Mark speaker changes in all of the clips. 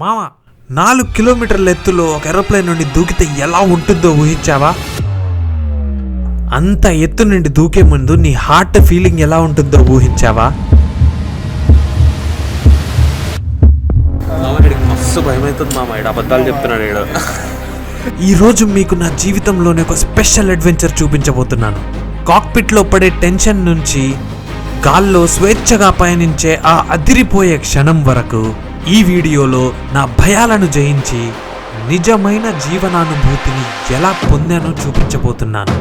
Speaker 1: మామ 4 కిలోమీటర్ల ఎత్తులో ఒక ఏరోప్లేన్ నుండి దూకితే ఎలా ఉంటుందో ఊహించావా? అంత ఎత్తు నుండి దూకే ముందు నీ హార్ట్ ఫీలింగ్ ఎలా ఉంటుందో ఊహించావా?
Speaker 2: మస్తు భయమవుతుంది మామ, అబద్ధాలు చెప్తున్నాడు.
Speaker 1: ఈరోజు మీకు నా జీవితంలోనే ఒక స్పెషల్ అడ్వెంచర్ చూపించబోతున్నాను. కాక్పిట్లో పడే టెన్షన్ నుంచి గాల్లో స్వేచ్ఛగా పయనించే ఆ అదిరిపోయే క్షణం వరకు ఈ వీడియోలో నా భయాలను జయించి నిజమైన జీవనానుభూతిని ఎలా పొందానో చూపించబోతున్నాను.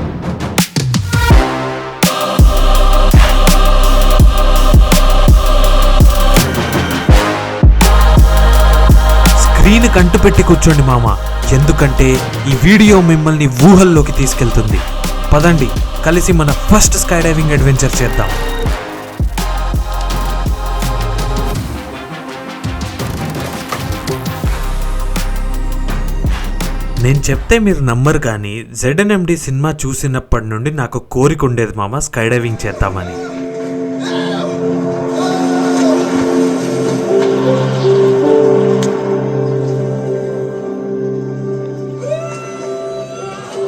Speaker 1: స్క్రీన్ కంటుపెట్టి కూర్చోండి మామ, ఎందుకంటే ఈ వీడియో మిమ్మల్ని ఊహల్లోకి తీసుకెళ్తుంది. పదండి, కలిసి మన ఫస్ట్ స్కై డైవింగ్ అడ్వెంచర్ చేద్దాం. నేను చెప్తే మీరు నమ్మరు, కానీ ZNMD సినిమా చూసినప్పటి నుండి నాకు కోరిక ఉండేది మామ, స్కై డైవింగ్ చేద్దామని.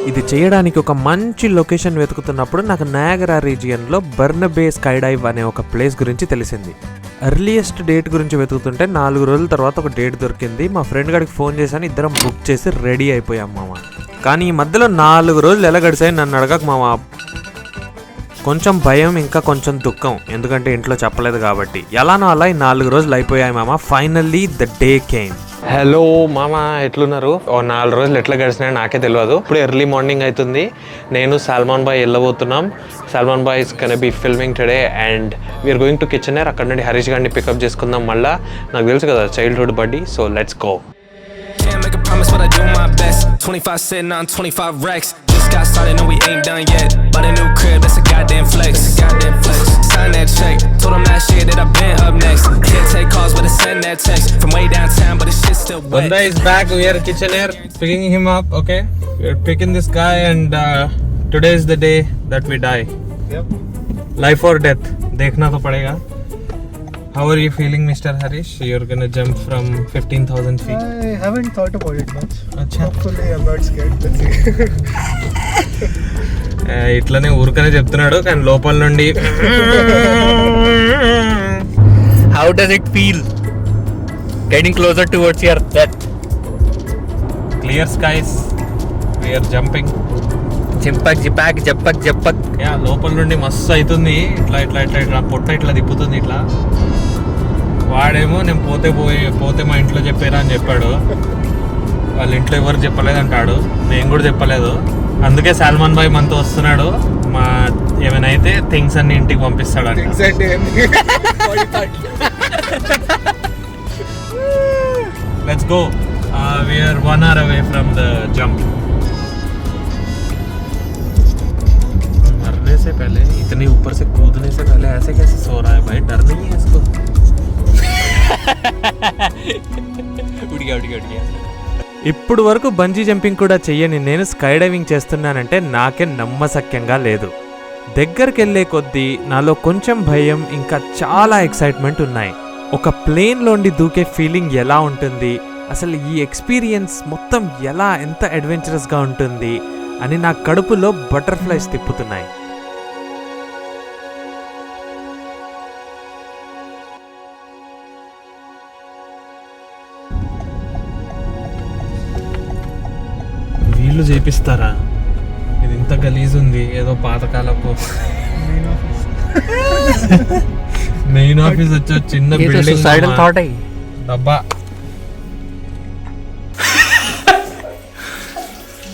Speaker 1: ఇది చేయడానికి ఒక మంచి లొకేషన్ వెతుకుతున్నప్పుడు నాకు నయాగరా రీజియన్లో బర్నబే స్కై డైవ్ అనే ఒక ప్లేస్ గురించి తెలిసింది. ఎర్లియస్ట్ డేట్ గురించి వెతుకుతుంటే 4 రోజుల తర్వాత ఒక డేట్ దొరికింది. మా ఫ్రెండ్ గారికి ఫోన్ చేశాను, ఇద్దరం బుక్ చేసి రెడీ అయిపోయాం మామ. కానీ ఈ మధ్యలో 4 రోజులు ఎలా గడిచాయి నన్ను అడగక మామ. కొంచెం భయం, ఇంకా కొంచెం దుఃఖం, ఎందుకంటే ఇంట్లో చెప్పలేదు కాబట్టి. ఎలానో అలా ఈ 4 రోజులు అయిపోయాయి మామ. Finally the day came.
Speaker 2: Hello మామ, ఎట్లున్నారు? 4 రోజులు ఎట్లా గడిచినాయో నాకే తెలియదు. ఇప్పుడు ఎర్లీ మార్నింగ్ అవుతుంది. నేను సల్మాన్ బాయ్ వెళ్ళబోతున్నాం. Salman bhai is gonna be filming today and we're going to Kitchener. అక్కడ నుండి హరీష్ గారిని పికప్ చేసుకుందాం. మళ్ళీ నాకు తెలుసు కదా, చైల్డ్హుడ్ బడ్డీ. So let's go. Got started, no we ain't done yet. Bought a new crib, that's a goddamn flex. Sign that check, told them last year that I've been up next. Can't take calls, but I send that text from way downtown, but the shit's still wet.
Speaker 3: Banda is back, we are kitchener, picking him up, okay? We are picking this guy and today is the day that we die. Yep. Life or death, dekhna to padega. How are you feeling, Mr. Harish? You're gonna jump from 15,000 feet.
Speaker 4: I haven't thought about it much.
Speaker 3: Achha.
Speaker 4: Hopefully I'm not scared. Let's see.
Speaker 3: ఇట్లనే ఊరికనే చెప్తున్నాడు, కానీ లోపల నుండి
Speaker 5: How does it feel getting closer towards your death?
Speaker 3: Clear skies, we are jumping.
Speaker 5: Jumpak, jipak, jappak, jappak.
Speaker 3: Yeah, లోపల నుండి మస్తు అవుతుంది. ఇట్లా ఇట్లా ఇట్లా ఇట్లా పొట్ట ఇట్లా తిప్పుతుంది ఇట్లా. వాడేమో నేను పోతే మా ఇంట్లో చెప్పారా అని చెప్పాడు. వాళ్ళ ఇంట్లో ఎవరు చెప్పలేదు అంటాడు, నేను కూడా చెప్పలేదు. అందుకే సల్మాన్ బాయ్ మనతో వస్తున్నాడు. మా ఏమైనా అయితే థింగ్స్ అన్ని ఇంటికి పంపిస్తాడు అంట. Let's go. We are 1 hour away from the jump. मरने से पहले, इतने ऊपर से कूदने से पहले ऐसे कैसे सो रहा है भाई? डर नहीं है इसको?
Speaker 1: ఇప్పుడు వరకు బంజీ జంపింగ్ కూడా చెయ్యని నేను స్కై డైవింగ్ చేస్తున్నానంటే నాకే నమ్మశక్యంగా లేదు. దగ్గరికి వెళ్ళే కొద్దీ నాలో కొంచెం భయం, ఇంకా చాలా ఎక్సైట్మెంట్ ఉన్నాయి. ఒక ప్లేన్లోండి దూకే ఫీలింగ్ ఎలా ఉంటుంది, అసలు ఈ ఎక్స్పీరియన్స్ మొత్తం ఎంత అడ్వెంచరస్గా ఉంటుంది అని నా కడుపులో బటర్ఫ్లైస్ తిప్పుతున్నాయి.
Speaker 3: వీళ్ళు చేపిస్తారా? ఇది ఇంత గలీజ్ ఉంది, ఏదో పాతకాలపు మెయిన్ ఆఫీస్ వచ్చి చిన్న బిల్డింగ్ డబ్బా.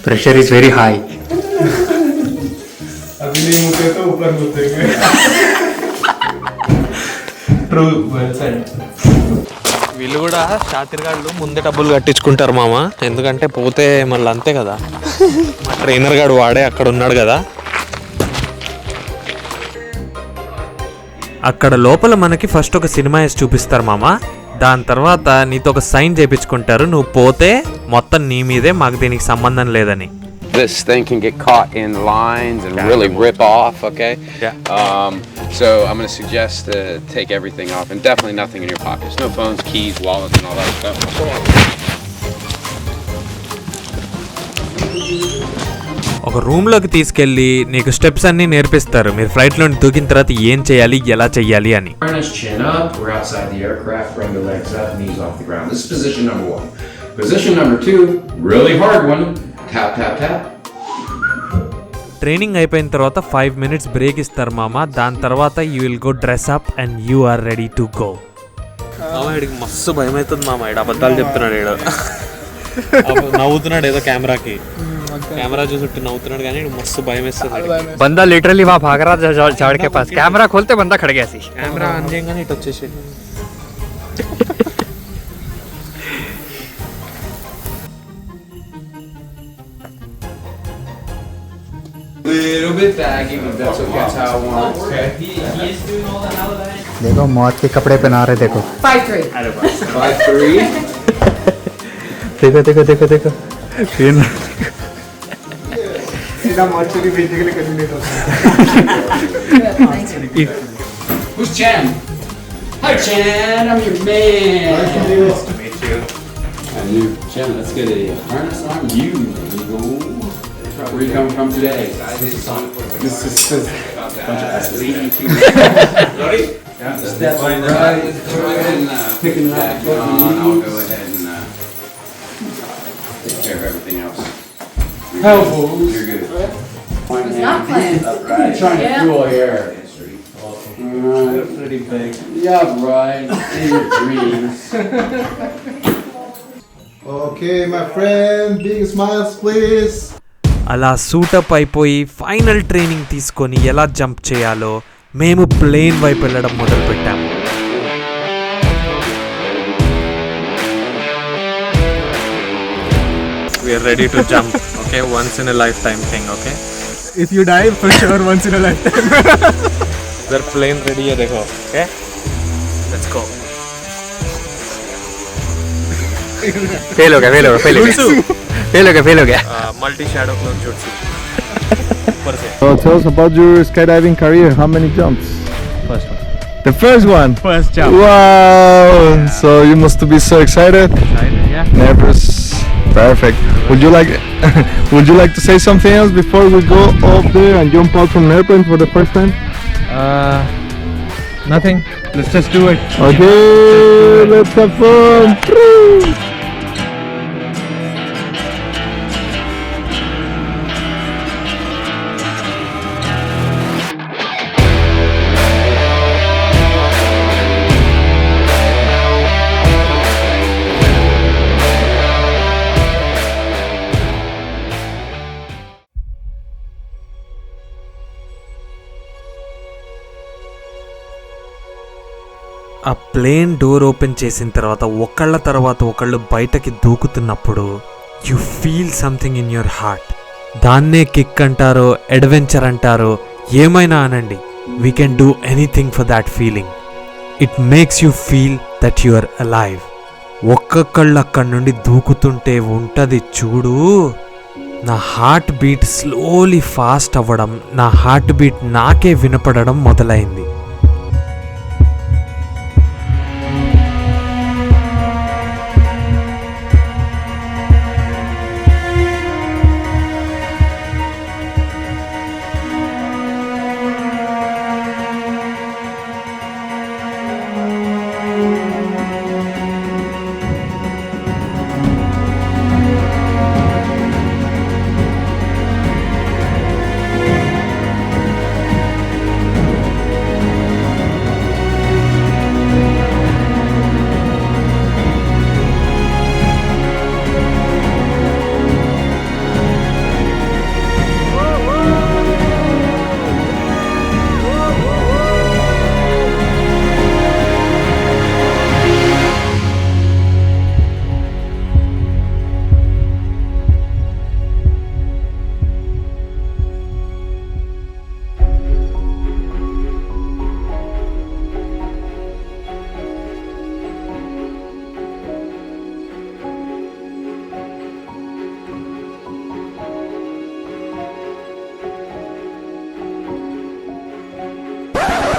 Speaker 5: Pressure is very high.
Speaker 4: अभी नहीं मुझे तो ऊपर मुझे
Speaker 3: ట్రూ, వెల్ సెడ్. వీళ్ళు కూడా షాతిర్గాళ్ళు ముందే డబ్బులు కట్టించుకుంటారు మామ, ఎందుకంటే పోతే మళ్ళీ అంతే కదా. మా ట్రైనర్ గాడు వాడే అక్కడ ఉన్నాడు కదా.
Speaker 1: అక్కడ లోపల మనకి ఫస్ట్ ఒక సినిమా వేసి చూపిస్తారు మామ. దాని తర్వాత నీతో ఒక సైన్ చేయించుకుంటారు, నువ్వు పోతే మొత్తం నీ మీదే, మాకు దీనికి సంబంధం లేదని.
Speaker 6: this thing can get caught in lines and really rip off, okay?
Speaker 2: Yeah.
Speaker 6: So I'm going to suggest to take everything off and definitely nothing in your pockets. No phones, keys, wallets, and all that stuff.
Speaker 1: ఒక రూమ్లోకి తీసుకెళ్ళి నీకు steps అన్నీ నేర్పిస్తారు మీరు ఫ్లైట్లో దూకిన తర్వాత ఏం చేయాలి ఎలా చేయాలి అని.
Speaker 7: Harness, chin up. We're outside the aircraft. Bring the legs up, knees off the ground. This is position number 1. Position number 2, really hard one. Tap, tap, tap.
Speaker 1: Training అయిపోయిన తర్వాత 5 minutes బ్రేక్ ఇస్తారు మామ. దాని తర్వాత you will go dress up and you are ready to go.
Speaker 2: మామ ఇడికి మస్తు భయం అవుతుంది మామ. ఇడు అబద్ధాలు చెప్తున్నాడు. ఇడు నవ్వుతున్నాడు ఏదో కెమెరాకి. కెమెరా చూసి నవ్వుతున్నాడు కానీ మస్తు భయం వేస్తుంది.
Speaker 5: बंदा लिटरली वहाँ भाग रहा था झाड़ के पास. कैमरा खोलते बंदा खड़ गया सी.
Speaker 2: కెమెరా ఆన్ చేయగానే ఇటు వచ్చేసి
Speaker 6: Little bit baggy, but that's okay. That's how I want it. Okay.
Speaker 4: देखो मौत के कपड़े पहना रहे देखो.
Speaker 8: 5'3".
Speaker 6: 5'3".
Speaker 4: देखो देखो देखो देखो. सीधा मौत चली भेजने के लिए कंटिन्यू होता है.
Speaker 7: Who's Chan? Hi, Chan. I'm your man.
Speaker 4: Nice to meet you.
Speaker 7: And you, Chan, let's get a harness on you. There you go. Where you coming from today?
Speaker 4: This is
Speaker 7: Bunch of asses. Step right. Go ahead and picking it up. I'll go ahead and take care of everything else. You're good.
Speaker 8: It's not planned.
Speaker 7: Right. Trying to
Speaker 8: Yeah.
Speaker 7: fuel here. Yeah, right. In your dreams.
Speaker 4: Okay, my friend. Big smiles, please.
Speaker 1: అలా సూటప్ అయిపోయి final training తీసుకొని ఎలా jump చేయాలో మేము plane వైపు వెళ్ళడం మొదలుపెట్టాము.
Speaker 2: we are ready to jump. Okay, once in a lifetime thing. Okay,
Speaker 4: If you die, for sure, once in a lifetime.
Speaker 2: इधर plane ready है देखो. Okay, let's go.
Speaker 5: फेल हो गया
Speaker 2: Multi shadow clone jutsu. ऊपर से.
Speaker 4: So tell us about your skydiving career. How many jumps?
Speaker 3: First one.
Speaker 4: The first one.
Speaker 3: First jump.
Speaker 4: Wow. So you must be so excited.
Speaker 3: Yeah.
Speaker 4: Nervous. Perfect. Would you like to say something else before we go up there and jump out from an airplane for the first time?
Speaker 3: Nothing. Let's just do it.
Speaker 4: Okay, let's have fun.
Speaker 1: ఆ plane door open చేసిన తర్వాత ఒకళ్ళ తర్వాత ఒకళ్ళు బయటకి దూకుతున్నప్పుడు you feel something in your heart. దాన్నే kick అంటారో అడ్వెంచర్ అంటారో ఏమైనా అనండి. We can do anything for that feeling. It makes you feel that you are alive. ఒక్కొక్కళ్ళు అక్కడి నుండి దూకుతుంటే ఉంటుంది చూడు. నా హార్ట్ బీట్ స్లోలీ ఫాస్ట్ అవ్వడం, నా హార్ట్ బీట్ నాకే వినపడడం మొదలైంది.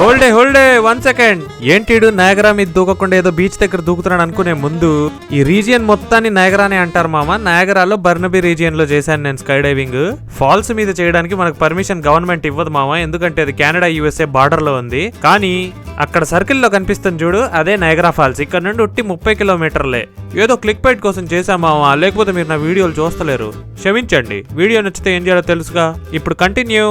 Speaker 1: హోల్డే 1 సెకండ్. ఏంటిడు నయాగరా మీద దూకకుండా ఏదో బీచ్ దగ్గర దూకుతున్నాడు అనుకునే ముందు ఈ రీజియన్ మొత్తాన్ని నయాగరానే అంటారు మామ. నయాగరాలో బర్నబీ రీజియన్ లో చేశాను నేను స్కై డైవింగ్. ఫాల్స్ మీద చేయడానికి మనకు పర్మిషన్ గవర్నమెంట్ ఇవ్వదు మామ, ఎందుకంటే అది కెనడా USA బార్డర్ లో ఉంది. కానీ అక్కడ సర్కిల్ లో కనిపిస్తుంది చూడు, అదే నయాగరా ఫాల్స్. ఇక్కడ నుండి ఉట్టి 30 కిలోమీటర్లే. ఏదో క్లిక్ బైట్ కోసం చేశాం మామ, లేకపోతే మీరు నా వీడియోలు చూస్తలేరు, క్షమించండి. వీడియో నచ్చితే ఏం చేయాలో తెలుసుగా. ఇప్పుడు continue.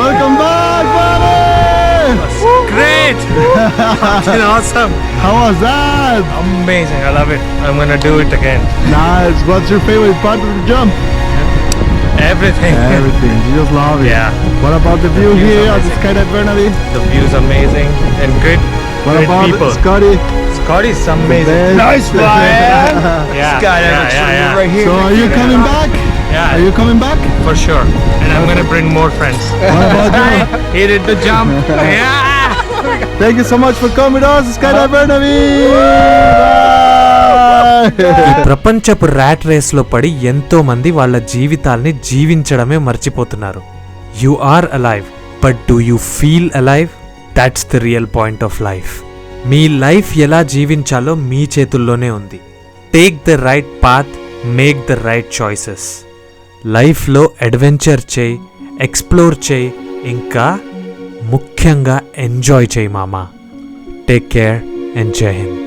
Speaker 4: Welcome back, buddy!
Speaker 3: Great! Fucking awesome!
Speaker 4: How was that?
Speaker 3: Amazing, I love it. I'm gonna do it again.
Speaker 4: Nice. What's your favorite part of the jump?
Speaker 3: Everything.
Speaker 4: Everything. You just love it.
Speaker 3: Yeah.
Speaker 4: What about the view
Speaker 3: View's
Speaker 4: here at the
Speaker 3: amazing.
Speaker 4: Skydive Burnaby?
Speaker 3: The view's amazing and good.
Speaker 4: What
Speaker 3: Great
Speaker 4: about
Speaker 3: people.
Speaker 4: Scotty?
Speaker 3: Scotty's amazing.
Speaker 4: Best.
Speaker 3: Nice fly! Yeah. Yeah.
Speaker 4: Right here. So are you coming back?
Speaker 3: Yeah.
Speaker 4: Are you coming back?
Speaker 3: For sure. And I'm gonna bring more friends.
Speaker 4: What about you?
Speaker 3: He did the jump. Yeah!
Speaker 4: Thank you so much for coming with us, Skydive Burnaby. Bye.
Speaker 1: ప్రపంచపు rat race లో పడి ఎంతో మంది వాళ్ళ జీవితాల్ని జీవించడమే మర్చిపోతున్నారు. You are alive, but do you feel alive? That's the real point of life. మీ లైఫ్ ఎలా జీవించాలో మీ చేతుల్లోనే ఉంది. Take the right path, make the right choices. లైఫ్లో అడ్వెంచర్ చేయి, ఎక్స్ప్లోర్ చేయి, ఇంకా ముఖ్యంగా ఎంజాయ్ చేయి మామా. టేక్ కేర్ అండ్ జై హింద్.